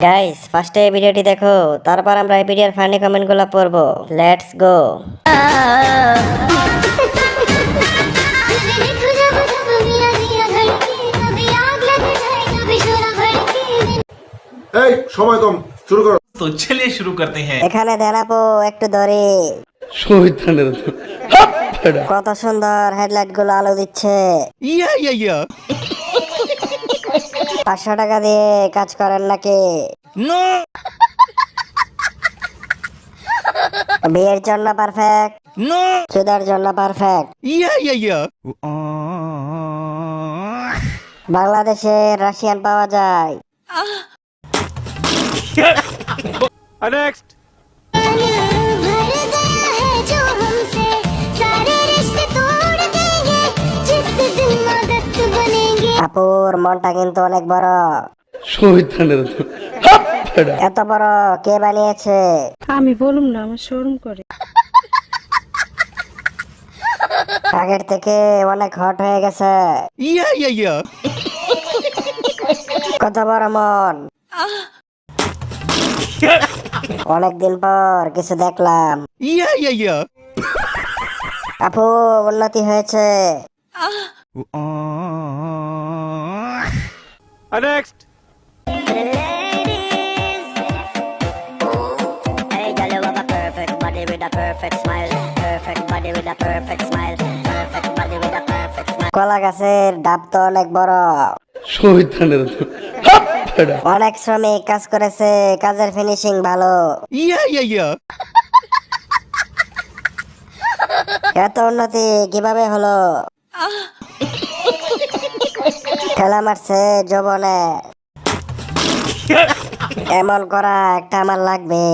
Guys ফার্স্টে ভিডিওটি দেখো, তারপর আমরা এই ভিডিওর ফানি কমেন্টগুলো পড়বো। Let's go. এই সময় কম, শুরু করো। तो चलिए शुरू करते हैं। এখানে দেখাবো একটু ধরে কত সুন্দর হেডলাইট গুলো আলো দিচ্ছে। 500 টাকা দিয়ে কাজ করেন নাকি? বিয়ের জন্য পারফেক্ট, চুদার জন্য পারফেক্ট। বাংলাদেশে রাশিয়ান পাওয়া যায়। আপুর মনটা কিন্তু অনেক বড়। এত বড় কে বানিয়েছে? আমি বলুম না, আমার শরম করে। আগের থেকে অনেক হট হয়ে গেছে। কত বড় মন। অনেকদিন পর কিছু দেখলাম। আপু উন্নতি হয়েছে। Hey, girl, you have a perfect body with a perfect smile. Perfect body with a perfect smile. Perfect body with a perfect smile. কলা গাছের ডাব তো অনেক বড়। অনেক শ্রমিক কাজ করেছে, কাজের ফিনিশিং ভালো। এত উন্নতি কিভাবে হলো? খেলা মারছে যৌবনে। এমন করা একটা আমার লাগবে।